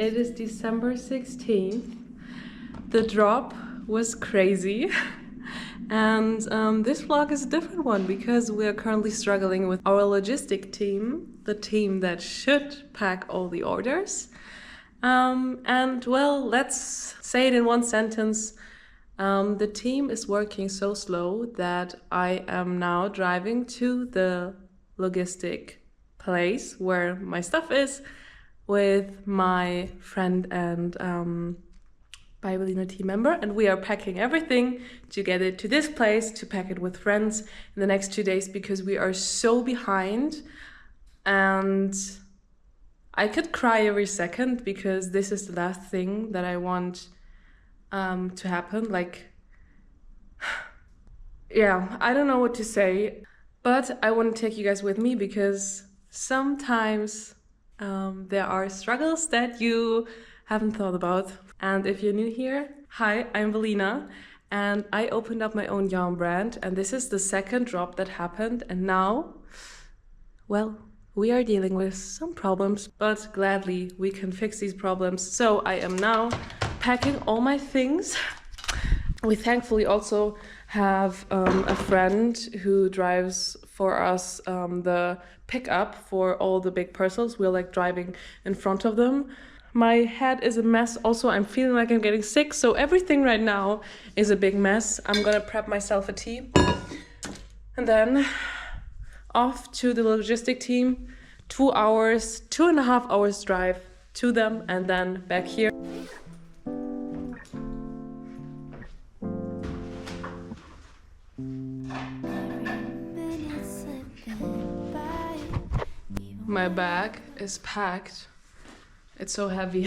It is December 16th. The drop was crazy. And this vlog is a different one because we are currently struggling with our logistic team, the team that should pack all the orders. And well, let's say it in one sentence. The team is working so slow that I am now driving to the logistic place where my stuff is with my friend and BY BELINA team member, and we are packing everything to get it to this place to pack it with friends in the next 2 days because we are so behind. And I could cry every second because this is the last thing that I want to happen. Like, yeah, I don't know what to say, but I want to take you guys with me because sometimes there are struggles that you haven't thought about. And if you're new here, hi, I'm BELINA, and I opened up my own yarn brand, and this is the second drop that happened, and now, well, we are dealing with some problems, but gladly we can fix these problems. So I am now packing all my things. We thankfully also have a friend who drives for us the pickup for all the big parcels. We're like driving in front of them. My head is a mess. Also, I'm feeling like I'm getting sick, so everything right now is a big mess. I'm gonna prep myself a tea and then off to the logistic team. 2 hours, 2.5 hours drive to them, and then back here. My bag is packed. It's so heavy.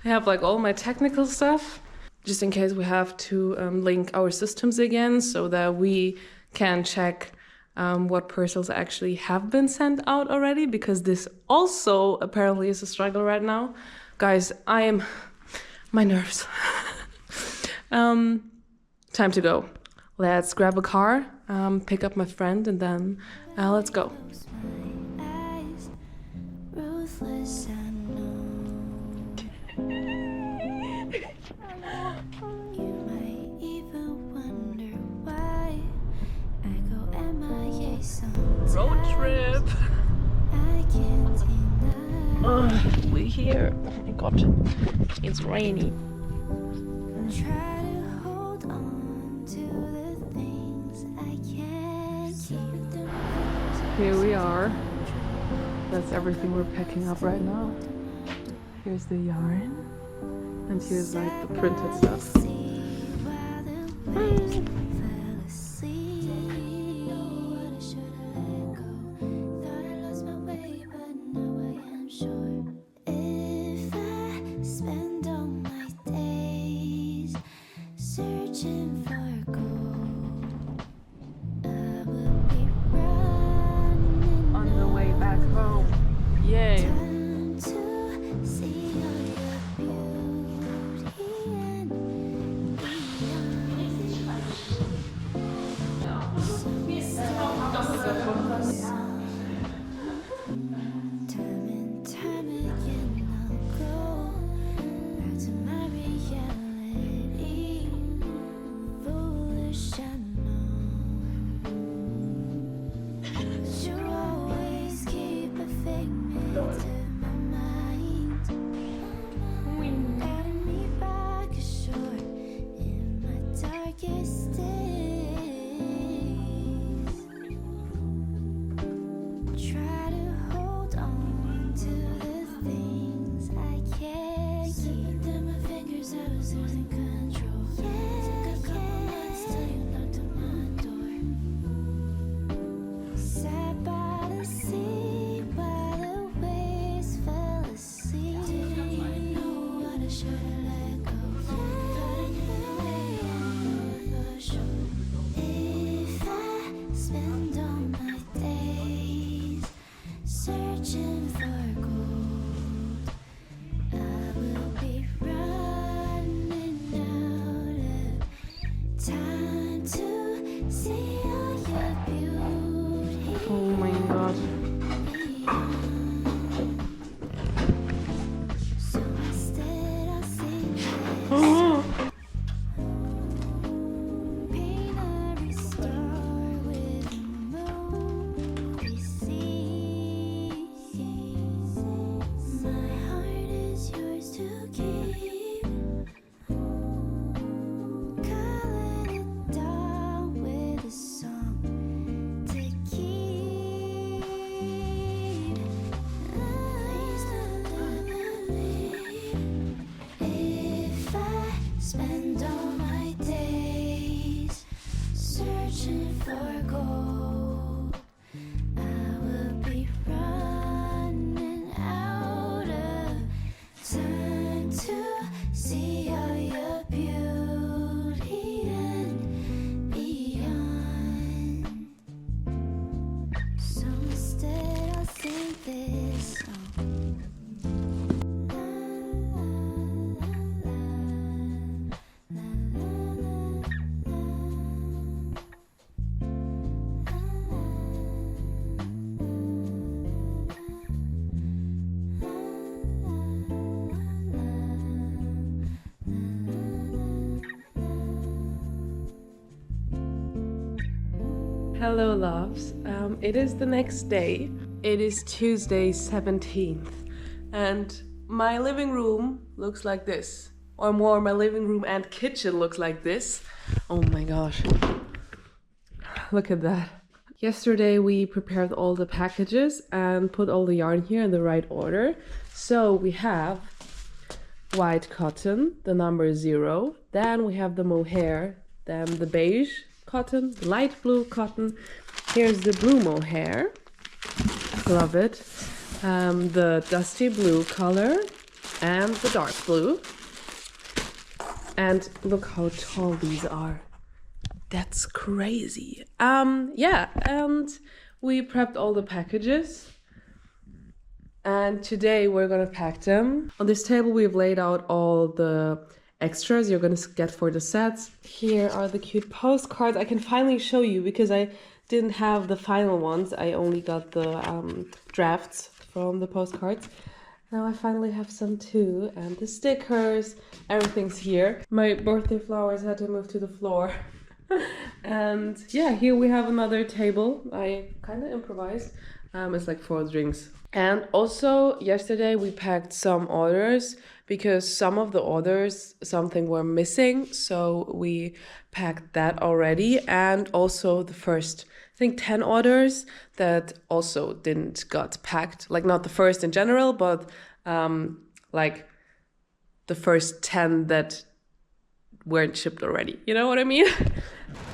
I have like all my technical stuff, just in case we have to link our systems again so that we can check what parcels actually have been sent out already, because this also apparently is a struggle right now. Guys, my nerves. Time to go. Let's grab a car, pick up my friend, and then let's go. Road trip. We're here. Oh my god, it's rainy. Here we are. That's everything we're packing up right now. Here's the yarn, and here's like the printed stuff. Hello loves, it is the next day. It is Tuesday 17th and my living room looks like this. Or more, my living room and kitchen looks like this. Oh my gosh, look at that. Yesterday we prepared all the packages and put all the yarn here in the right order. So we have white cotton, the number 0. Then we have the mohair, then the beige cotton, the light blue cotton. Here's the blue mohair, love it. The dusty blue color and the dark blue. And look how tall these are. That's crazy. Yeah, and we prepped all the packages. And today we're gonna pack them. On this table we've laid out all the extras you're gonna get for the sets. Here are the cute postcards. I can finally show you because I didn't have the final ones. I only got the drafts from the postcards. Now I finally have some too. And the stickers, everything's here. My birthday flowers had to move to the floor. And yeah, here we have another table. I kind of improvised. It's like 4 drinks. And also yesterday we packed some orders because some of the orders, something were missing. So we packed that already. And also the first, I think 10 orders that also didn't got packed. Like not the first in general, but like the first 10 that weren't shipped already. You know what I mean?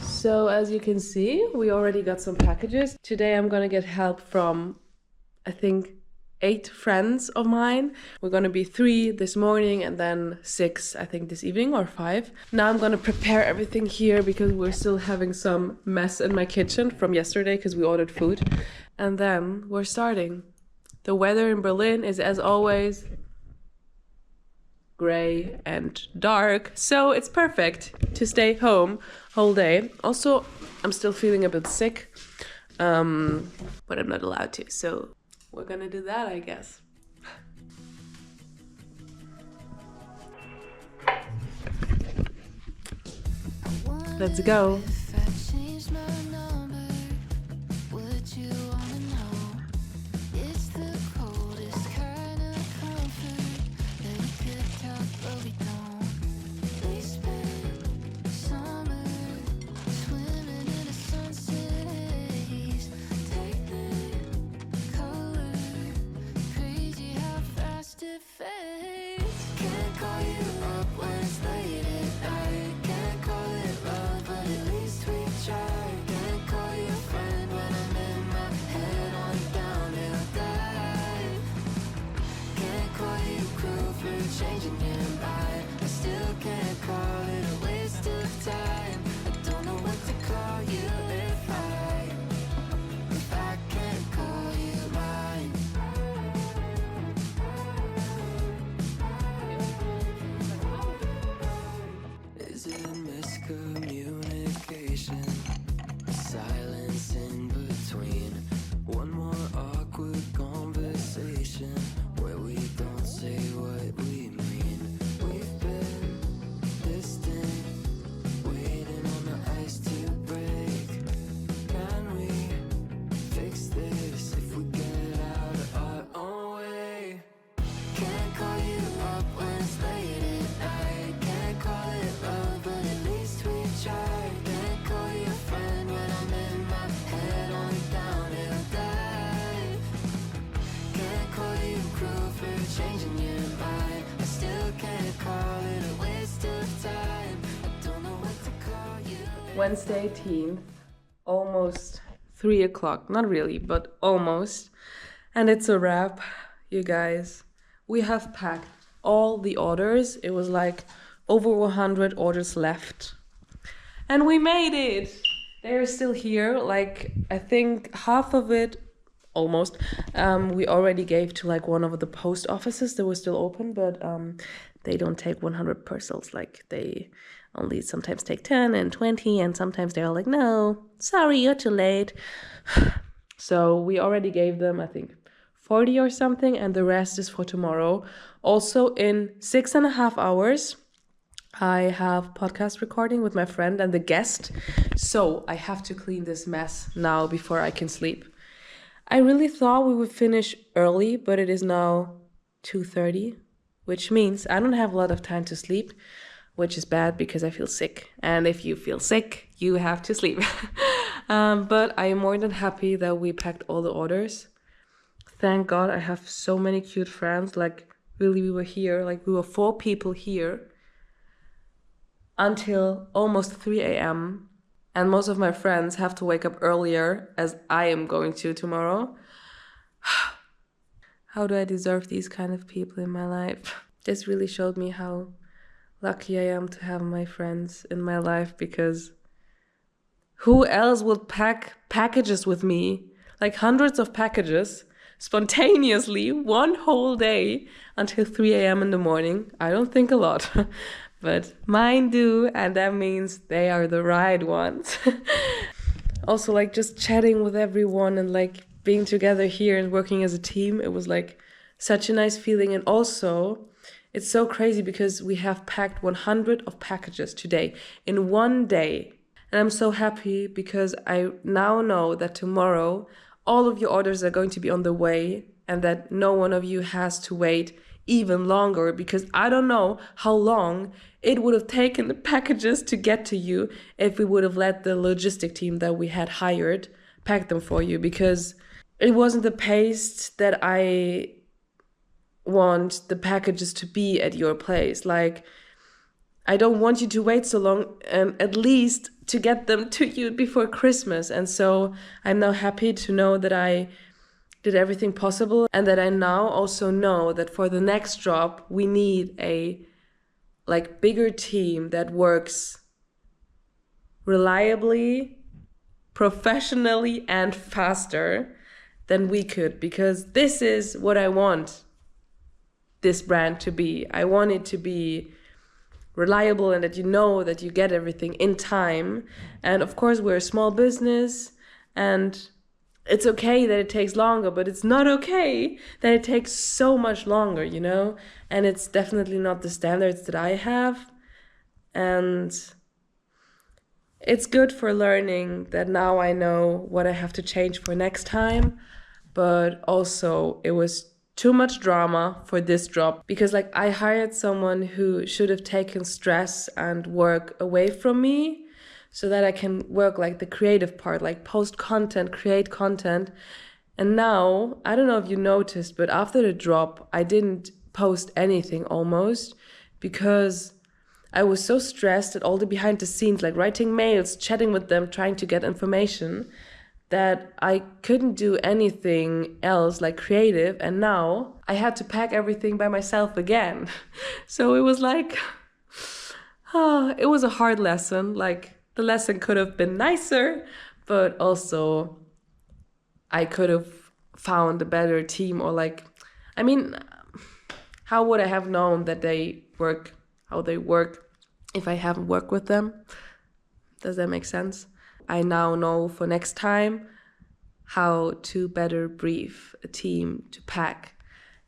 So as you can see, we already got some packages. Today I'm gonna get help from, I think, 8 friends of mine. We're gonna be 3 this morning and then 6, I think, this evening, or 5. Now I'm gonna prepare everything here because we're still having some mess in my kitchen from yesterday because we ordered food. And then we're starting. The weather in Berlin is, as always, gray and dark, so it's perfect to stay home whole day. Also, I'm still feeling a bit sick, but I'm not allowed to, so we're gonna do that, I guess. Let's go. Wednesday 18th, almost 3 o'clock, not really, but almost. And it's a wrap, you guys. We have packed all the orders. It was like over 100 orders left. And we made it! They're still here, like I think half of it, almost, we already gave to like one of the post offices that was still open, but they don't take 100 parcels, like they only sometimes take 10 and 20, and sometimes they're like, no, sorry, you're too late. So we already gave them, I think, 40 or something, and the rest is for tomorrow. Also in 6.5 hours, I have podcast recording with my friend and the guest, so I have to clean this mess now before I can sleep. I really thought we would finish early, but it is now 2:30, which means I don't have a lot of time to sleep, which is bad because I feel sick. And if you feel sick, you have to sleep. But I am more than happy that we packed all the orders. Thank God I have so many cute friends. Like, really, we were 4 people here until almost 3 a.m. And most of my friends have to wake up earlier, as I am going to tomorrow. How do I deserve these kind of people in my life? This really showed me how lucky I am to have my friends in my life, because who else would pack packages with me? Like hundreds of packages, spontaneously, one whole day until 3 a.m. in the morning. I don't think a lot. But mine do, and that means they are the right ones. Also, like, just chatting with everyone and like being together here and working as a team, it was like such a nice feeling. And also, it's so crazy because we have packed 100 of packages today in one day. And I'm so happy because I now know that tomorrow all of your orders are going to be on the way, and that no one of you has to wait even longer, because I don't know how long it would have taken the packages to get to you if we would have let the logistic team that we had hired pack them for you, because it wasn't the pace that I want the packages to be at your place. Like, I don't want you to wait so long, at least to get them to you before Christmas. And so I'm now happy to know that I did everything possible, and that I now also know that for the next drop we need a bigger team that works reliably, professionally, and faster than we could, because this is what I want this brand to be. I want it to be reliable, and that you know that you get everything in time. And of course, we're a small business, and it's okay that it takes longer, but it's not okay that it takes so much longer, you know? And it's definitely not the standards that I have. And it's good for learning that now I know what I have to change for next time. But also, it was too much drama for this drop, because like, I hired someone who should have taken stress and work away from me, so that I can work like the creative part, like post content, create content. And now, I don't know if you noticed, but after the drop, I didn't post anything almost, because I was so stressed at all the behind the scenes, like writing mails, chatting with them, trying to get information, that I couldn't do anything else like creative. And now I had to pack everything by myself again. So it was like, it was a hard lesson. Like, the lesson could have been nicer, but also I could have found a better team, or like, I mean, how would I have known that they work how they work if I haven't worked with them? Does that make sense? I now know for next time how to better brief a team to pack.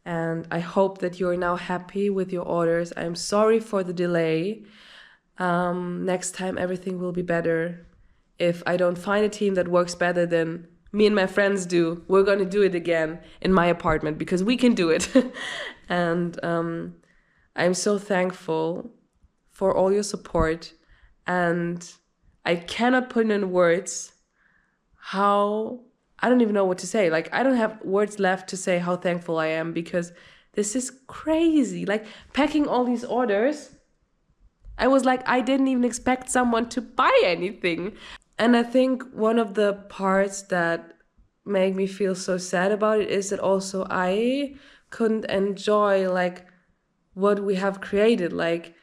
And I hope that you're now happy with your orders. I'm sorry for the delay. Next time everything will be better. If I don't find a team that works better than me and my friends do, we're going to do it again in my apartment, because we can do it. And I'm so thankful for all your support, and I cannot put in words how, I don't even know what to say. Like, I don't have words left to say how thankful I am, because this is crazy. Like, packing all these orders, I was like, I didn't even expect someone to buy anything. And I think one of the parts that make me feel so sad about it is that also I couldn't enjoy like what we have created. Like,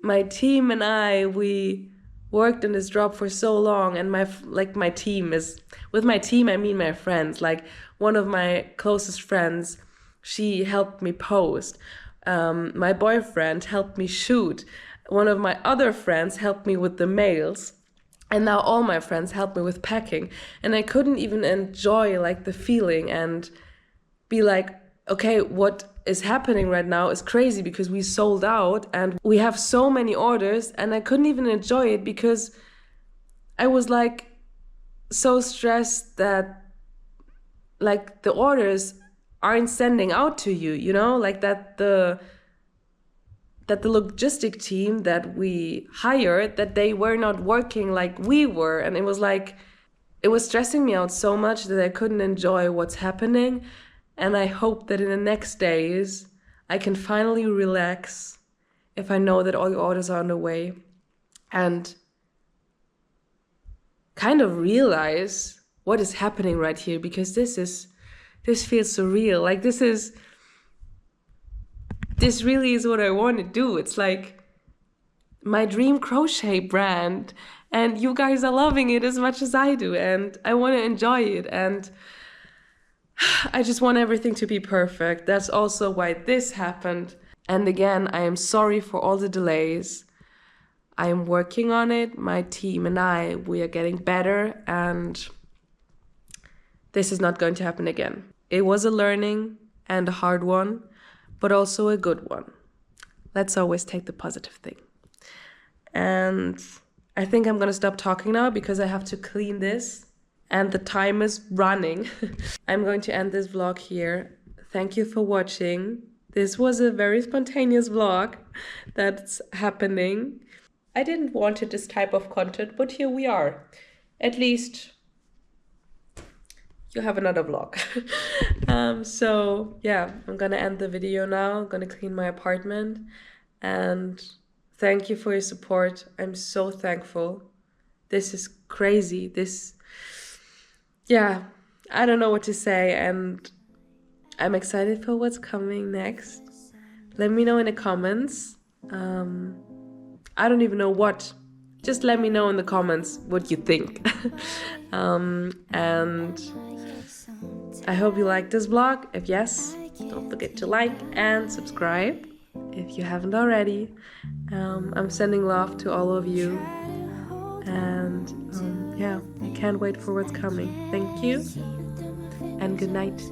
my team and I, we worked on this drop for so long, and my team is, with my team I mean my friends. Like, one of my closest friends, she helped me post. My boyfriend helped me shoot. One of my other friends helped me with the mails. And now all my friends help me with packing. And I couldn't even enjoy like the feeling and be like, okay, what is happening right now is crazy because we sold out and we have so many orders, and I couldn't even enjoy it because I was like so stressed that like the orders aren't sending out to you, you know, like that the logistic team that we hired, that they were not working like we were. And it was like, it was stressing me out so much that I couldn't enjoy what's happening. And I hope that in the next days, I can finally relax if I know that all the orders are on the way, and kind of realize what is happening right here, because this feels surreal. Like this really is what I want to do. It's like my dream crochet brand, and you guys are loving it as much as I do, and I want to enjoy it, and I just want everything to be perfect. That's also why this happened. And again, I am sorry for all the delays. I am working on it. My team and I, we are getting better, and this is not going to happen again. It was a learning and a hard one, but also a good one. Let's always take the positive thing. And I think I'm gonna stop talking now because I have to clean this and the time is running. I'm going to end this vlog here. Thank you for watching. This was a very spontaneous vlog that's happening. I didn't want this type of content, but here we are. At least you have another vlog. So yeah, I'm gonna end the video now. I'm gonna clean my apartment, and thank you for your support. I'm so thankful. This is crazy. Yeah, I don't know what to say, and I'm excited for what's coming next. Let me know in the comments. I don't even know what. Just let me know in the comments what you think. And I hope you liked this vlog. If yes, don't forget to like and subscribe if you haven't already. I'm sending love to all of you. And yeah, I can't wait for what's coming. Thank you and good night.